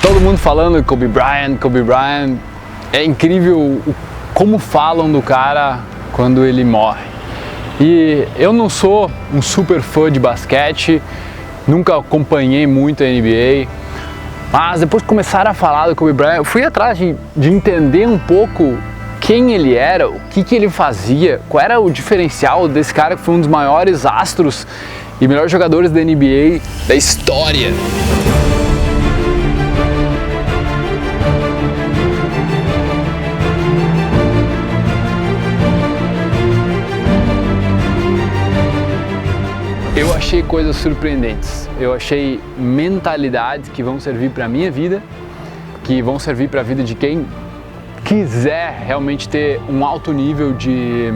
Todo mundo falando de Kobe Bryant, Kobe Bryant. É incrível como falam do cara quando ele morre. E eu não sou um super fã de basquete, nunca acompanhei muito a NBA, mas depois que começaram a falar do Kobe Bryant, eu fui atrás de entender um pouco quem ele era, o que ele fazia, qual era o diferencial desse cara que foi um dos maiores astros e melhores jogadores da NBA da história. Eu achei coisas surpreendentes, eu achei mentalidades que vão servir para a minha vida, que vão servir para a vida de quem quiser realmente ter um alto nível de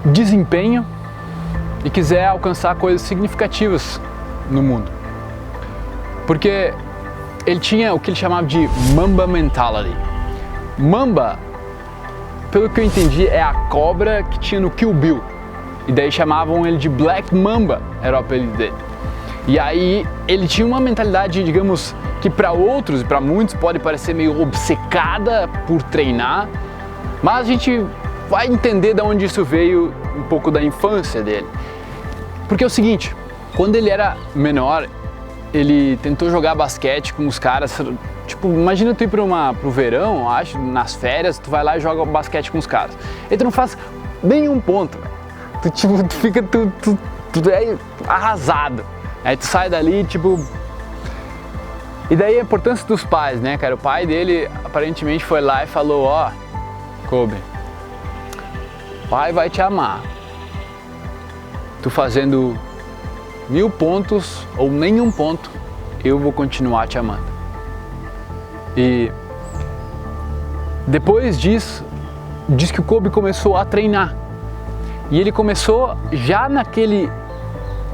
desempenho e quiser alcançar coisas significativas no mundo. Porque ele tinha o que ele chamava de Mamba Mentality. Mamba, pelo que eu entendi, é a cobra que tinha no Kill Bill. E daí chamavam ele de Black Mamba, era o apelido dele. E aí ele tinha uma mentalidade, digamos, que para outros e para muitos pode parecer meio obcecada por treinar, mas a gente vai entender de onde isso veio um pouco da infância dele. Porque é o seguinte, quando ele era menor, ele tentou jogar basquete com os caras, tipo, imagina tu ir pro verão, acho, nas férias, tu vai lá e joga basquete com os caras. E tu não faz nenhum ponto, velho. Tu fica é arrasado. Aí tu sai dali, tipo... E daí a importância dos pais, né, cara? O pai dele aparentemente foi lá e falou, ó, Kobe, pai vai te amar. Tu fazendo 1000 pontos ou nenhum ponto, eu vou continuar te amando. E depois disso, diz que o Kobe começou a treinar. E ele começou já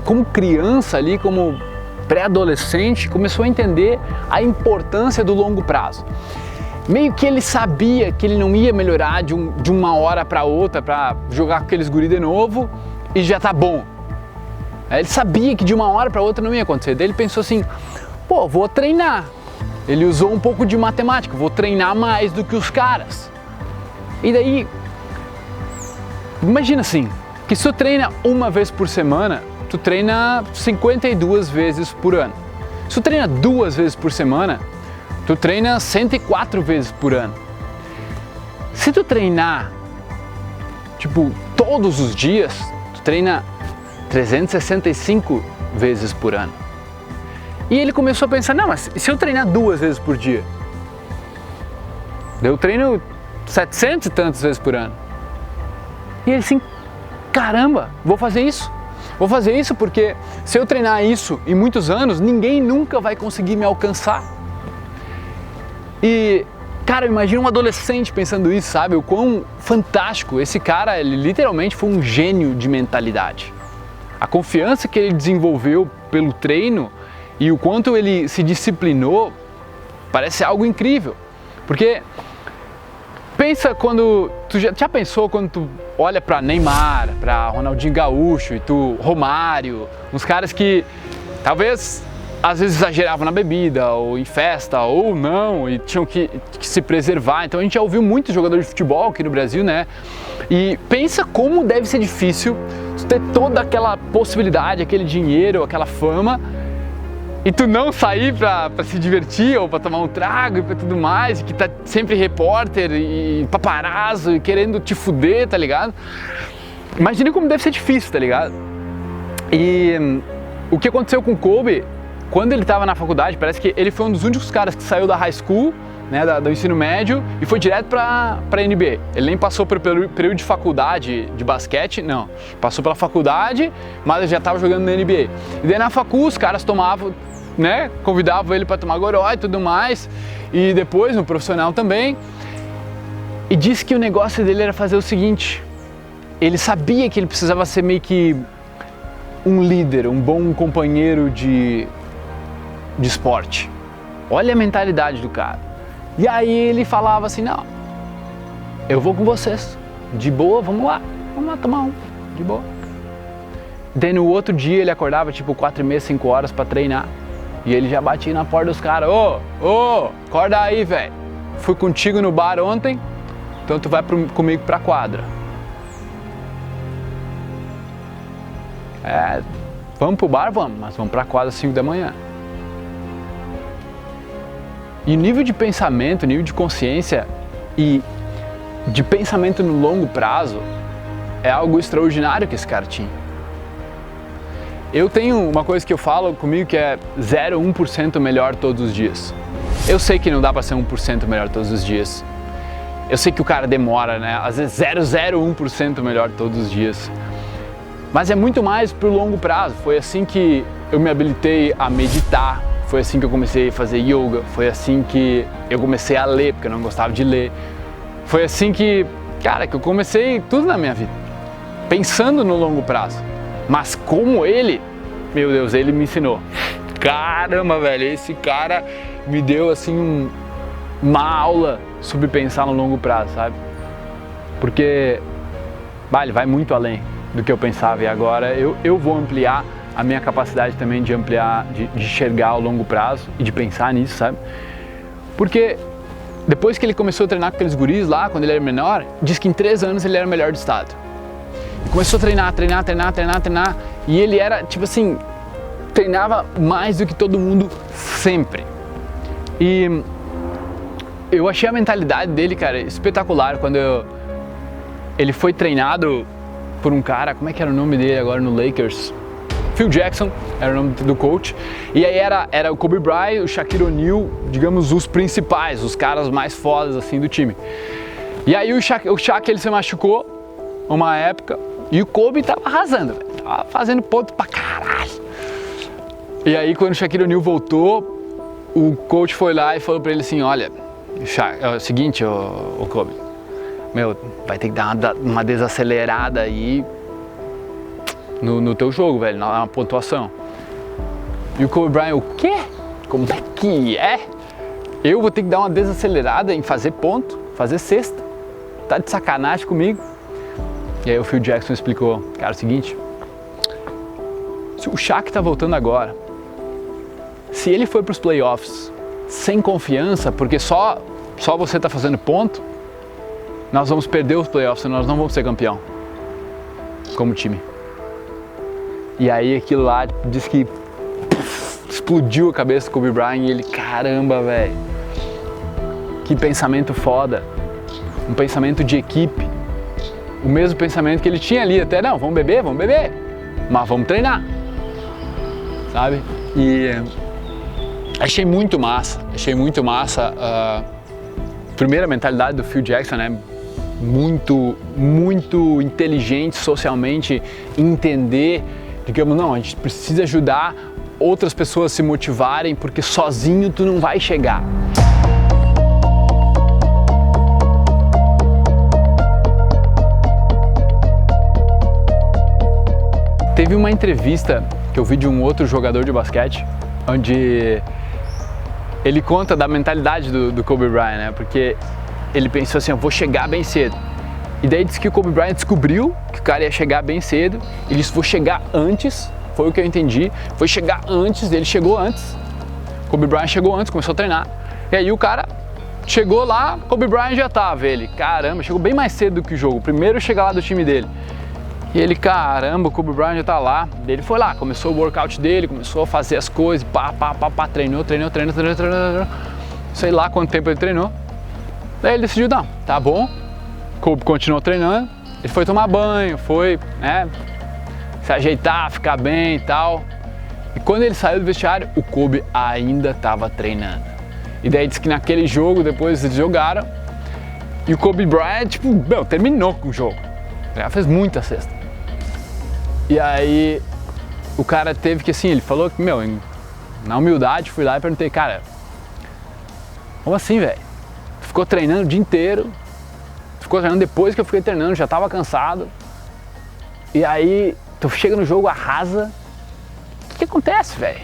como criança ali, como pré-adolescente, começou a entender a importância do longo prazo. Meio que ele sabia que ele não ia melhorar de uma hora para outra para jogar com aqueles guri de novo e já tá bom. Ele sabia que de uma hora para outra não ia acontecer. Daí ele pensou assim, pô, vou treinar. Ele usou um pouco de matemática, vou treinar mais do que os caras. E daí, imagina assim, que se tu treina uma vez por semana, tu treina 52 vezes por ano. Se tu treina 2 vezes por semana, tu treina 104 vezes por ano. Se tu treinar, tipo, todos os dias, tu treina 365 vezes por ano. E ele começou a pensar, não, mas se eu treinar 2 vezes por dia? Eu treino 700 e tantas vezes por ano. E ele assim, caramba, vou fazer isso. Vou fazer isso porque se eu treinar isso em muitos anos, ninguém nunca vai conseguir me alcançar. E, cara, imagina um adolescente pensando isso, sabe? O quão fantástico. Esse cara, ele literalmente foi um gênio de mentalidade. A confiança que ele desenvolveu pelo treino e o quanto ele se disciplinou parece algo incrível. Porque pensa quando, tu já pensou quando tu olha para Neymar, para Ronaldinho Gaúcho e tu, Romário, uns caras que talvez às vezes exageravam na bebida ou em festa ou não e tinham que se preservar. Então a gente já ouviu muitos jogadores de futebol aqui no Brasil, né? E pensa como deve ser difícil ter toda aquela possibilidade, aquele dinheiro, aquela fama e tu não sair pra se divertir ou pra tomar um trago e pra tudo mais, e que tá sempre repórter e paparazzo e querendo te fuder, tá ligado? Imagina como deve ser difícil, tá ligado? E o que aconteceu com o Kobe, quando ele tava na faculdade, parece que ele foi um dos únicos caras que saiu da high school, né, do ensino médio, e foi direto pra NBA. Ele nem passou pelo período de faculdade de basquete, não. Passou pela faculdade, mas ele já tava jogando na NBA. E daí na facul os caras tomavam, né, convidavam ele para tomar goró e tudo mais, e depois no profissional também, e disse que o negócio dele era fazer o seguinte, ele sabia que ele precisava ser meio que um líder, um bom companheiro de esporte. Olha a mentalidade do cara. E aí ele falava assim, não, eu vou com vocês, de boa, vamos lá tomar um, de boa. Daí no outro dia ele acordava tipo 4h30, 5 horas para treinar. E ele já batia na porta dos caras, ô, acorda aí, velho. Fui contigo no bar ontem, então tu vai comigo pra quadra. Vamos pro bar? Vamos, mas vamos pra quadra às 5 da manhã. E nível de pensamento, nível de consciência e de pensamento no longo prazo é algo extraordinário que esse cara tinha. Eu tenho uma coisa que eu falo comigo que é 0,1% melhor todos os dias. Eu sei que não dá pra ser 1% melhor todos os dias. Eu sei que o cara demora, né? Às vezes 0,01% melhor todos os dias. Mas é muito mais pro longo prazo. Foi assim que eu me habilitei a meditar. Foi assim que eu comecei a fazer yoga. Foi assim que eu comecei a ler, porque eu não gostava de ler. Foi assim que, cara, que eu comecei tudo na minha vida. Pensando no longo prazo. Mas como ele, meu Deus, ele me ensinou. Caramba, velho, esse cara me deu assim uma aula sobre pensar no longo prazo, sabe? Porque ele vai muito além do que eu pensava e agora eu vou ampliar a minha capacidade também de ampliar, de enxergar ao longo prazo e de pensar nisso, sabe? Porque depois que ele começou a treinar com aqueles guris lá, quando ele era menor, diz que em 3 anos ele era o melhor do estado. E começou a treinar, e ele era, tipo assim, treinava mais do que todo mundo sempre. E eu achei a mentalidade dele, cara, espetacular. Quando ele foi treinado por um cara, como é que era o nome dele agora no Lakers? Phil Jackson era o nome do coach. E aí era o Kobe Bryant, o Shaquille O'Neal, digamos, os principais, os caras mais fodas assim do time. E aí o Shaq ele se machucou uma época e o Kobe tava arrasando, velho. Tava fazendo ponto pra caralho. E aí quando o Shaquille O'Neal voltou, o coach foi lá e falou pra ele assim, olha, é o seguinte, ô Kobe, meu, vai ter que dar uma desacelerada aí no teu jogo, velho, na pontuação. E o Kobe Bryant, o quê? Como é que é? Eu vou ter que dar uma desacelerada em fazer ponto, fazer cesta? Tá de sacanagem comigo? E aí o Phil Jackson explicou, cara, é o seguinte, se o Shaq tá voltando agora, se ele foi pros playoffs sem confiança, porque só você tá fazendo ponto, nós vamos perder os playoffs, nós não vamos ser campeão como time. E aí aquilo lá diz que explodiu a cabeça do Kobe Bryant e ele, caramba, velho, que pensamento foda, um pensamento de equipe, o mesmo pensamento que ele tinha ali, até não, vamos beber, mas vamos treinar, sabe? E achei muito massa primeira mentalidade do Phil Jackson, né? Muito inteligente socialmente, entender, digamos, não, a gente precisa ajudar outras pessoas a se motivarem, porque sozinho tu não vai chegar. Teve uma entrevista que eu vi de um outro jogador de basquete, onde ele conta da mentalidade do Kobe Bryant, né? Porque ele pensou assim, eu vou chegar bem cedo. E daí disse que o Kobe Bryant descobriu que o cara ia chegar bem cedo. Ele disse, vou chegar antes, foi o que eu entendi. Foi chegar antes, ele chegou antes. Kobe Bryant chegou antes, começou a treinar. E aí o cara chegou lá, Kobe Bryant já tava. Ele, caramba, chegou bem mais cedo do que o jogo. O primeiro a chegar lá do time dele. E ele, caramba, o Kobe Bryant já tá lá. Daí ele foi lá, começou o workout dele, começou a fazer as coisas, treinou. Sei lá quanto tempo ele treinou. Daí ele decidiu, não, tá bom. Kobe continuou treinando, ele foi tomar banho, foi, né, se ajeitar, ficar bem e tal. E quando ele saiu do vestiário, o Kobe ainda estava treinando. E daí disse que naquele jogo, depois eles jogaram, e o Kobe Bryant, tipo, terminou com o jogo. Já fez muita cesta. E aí o cara teve que, assim, ele falou que, na humildade, fui lá e perguntei, cara, como assim, velho? Tu ficou treinando o dia inteiro, ficou treinando depois que eu fiquei treinando, já tava cansado. E aí tu chega no jogo, arrasa. O que acontece, velho?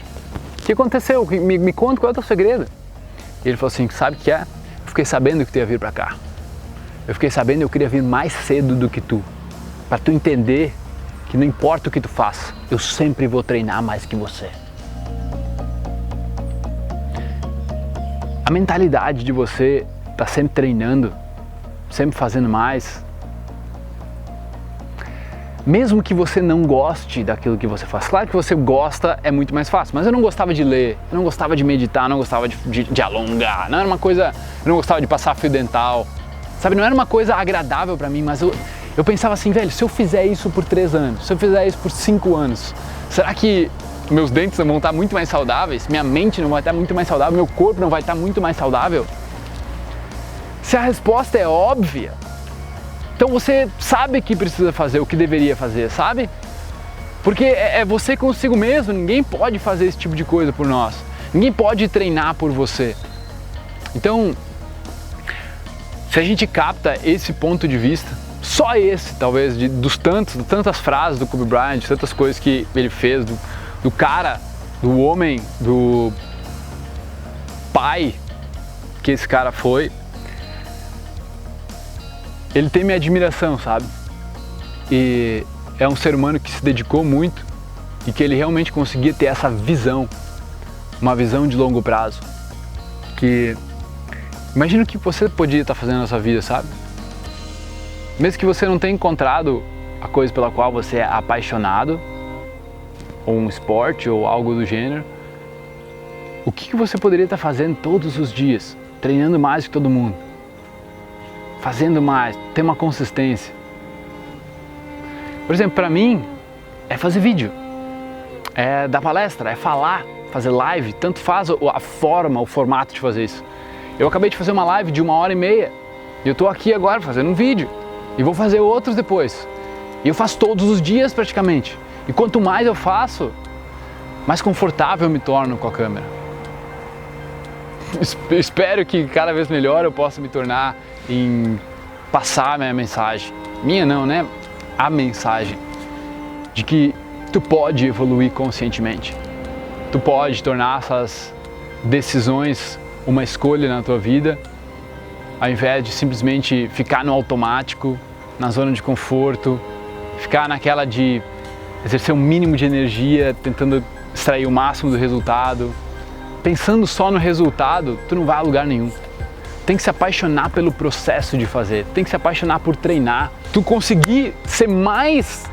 O que aconteceu? Me conta qual é o teu segredo. E ele falou assim, sabe o que é? Eu fiquei sabendo que tu ia vir pra cá. Eu fiquei sabendo que eu queria vir mais cedo do que tu. Pra tu entender que não importa o que tu faça, eu sempre vou treinar mais que você. a mentalidade de você estar sempre treinando, sempre fazendo mais. Mesmo que você não goste daquilo que você faz. Claro que você gosta, é muito mais fácil. Mas eu não gostava de ler, eu não gostava de meditar, eu não gostava de alongar. Não era uma coisa, eu não gostava de passar fio dental. Sabe, não era uma coisa agradável pra mim, mas eu pensava assim, velho, se eu fizer isso por 3 anos, se eu fizer isso por 5 anos, será que meus dentes não vão estar muito mais saudáveis? Minha mente não vai estar muito mais saudável? Meu corpo não vai estar muito mais saudável? Se a resposta é óbvia, então você sabe que precisa fazer, o que deveria fazer, sabe? Porque é você consigo mesmo, ninguém pode fazer esse tipo de coisa por nós. Ninguém pode treinar por você. Então, se a gente capta esse ponto de vista, só esse talvez, de tantas frases do Kobe Bryant, de tantas coisas que ele fez, do cara, do homem, do pai que esse cara foi, ele tem minha admiração, sabe? E é um ser humano que se dedicou muito e que ele realmente conseguia ter essa visão, uma visão de longo prazo. Que imagina o que você podia estar fazendo na sua vida, sabe? Mesmo que você não tenha encontrado a coisa pela qual você é apaixonado, ou um esporte ou algo do gênero, o que você poderia estar fazendo todos os dias, treinando mais que todo mundo? Fazendo mais, ter uma consistência. Por exemplo, para mim, é fazer vídeo, é dar palestra, é falar, fazer live, tanto faz a forma, o formato de fazer isso. Eu acabei de fazer uma live de 1h30 e eu estou aqui agora fazendo um vídeo e vou fazer outros depois. E eu faço todos os dias praticamente. E quanto mais eu faço, mais confortável eu me torno com a câmera. Espero que cada vez melhor eu possa me tornar em passar a minha mensagem. Minha não, né? A mensagem de que tu pode evoluir conscientemente. Tu pode tornar essas decisões uma escolha na tua vida, ao invés de simplesmente ficar no automático, na zona de conforto, ficar naquela de exercer um mínimo de energia, tentando extrair o máximo do resultado. Pensando só no resultado, tu não vai a lugar nenhum. Tem que se apaixonar pelo processo de fazer, tem que se apaixonar por treinar. Tu conseguir ser mais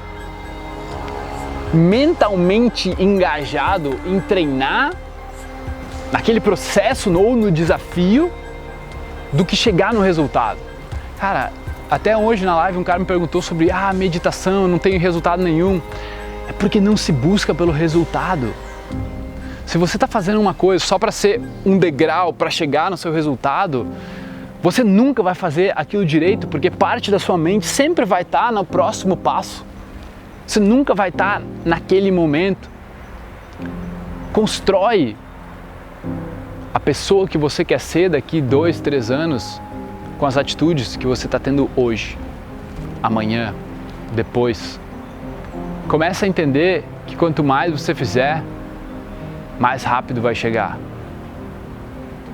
mentalmente engajado em treinar naquele processo ou no desafio do que chegar no resultado. Cara, até hoje na live um cara me perguntou sobre meditação, eu não tenho resultado nenhum. É porque não se busca pelo resultado. Se você está fazendo uma coisa só para ser um degrau, para chegar no seu resultado, você nunca vai fazer aquilo direito, porque parte da sua mente sempre vai estar no próximo passo. Você nunca vai estar naquele momento. Constrói a pessoa que você quer ser daqui 2, 3 anos com as atitudes que você está tendo hoje, amanhã, depois. Começa a entender que quanto mais você fizer, mais rápido vai chegar.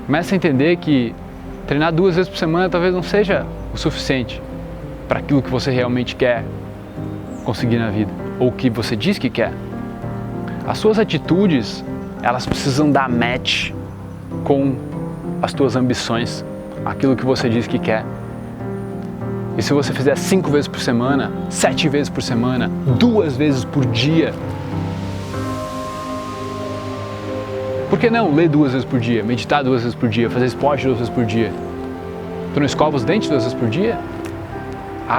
Começa a entender que treinar 2 vezes por semana talvez não seja o suficiente para aquilo que você realmente quer conseguir na vida, ou o que você diz que quer. As suas atitudes, elas precisam dar match com as tuas ambições, aquilo que você diz que quer. E se você fizer 5 vezes por semana, 7 vezes por semana, 2 vezes por dia, por que não ler 2 vezes por dia, meditar 2 vezes por dia, fazer esporte 2 vezes por dia? Tu não escova os dentes 2 vezes por dia?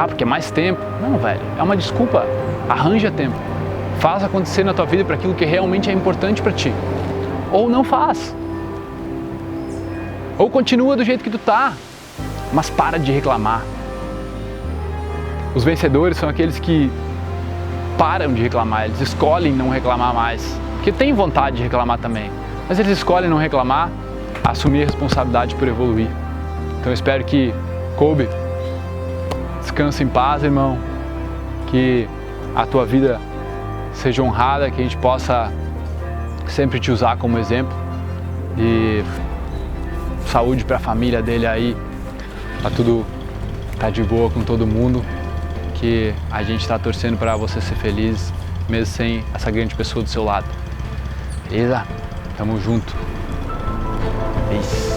Porque é mais tempo. Não, velho, é uma desculpa. Arranja tempo. Faz acontecer na tua vida para aquilo que realmente é importante para ti. Ou não faz. Ou continua do jeito que tu tá, mas para de reclamar. Os vencedores são aqueles que param de reclamar, eles escolhem não reclamar mais, porque tem vontade de reclamar também, mas eles escolhem não reclamar, assumir a responsabilidade por evoluir. Então eu espero que, Kobe, descanse em paz, irmão, que a tua vida seja honrada, que a gente possa sempre te usar como exemplo, e saúde para a família dele aí, pra tudo tá de boa com todo mundo, que a gente está torcendo para você ser feliz, mesmo sem essa grande pessoa do seu lado. Beleza? Tamo junto. Peace.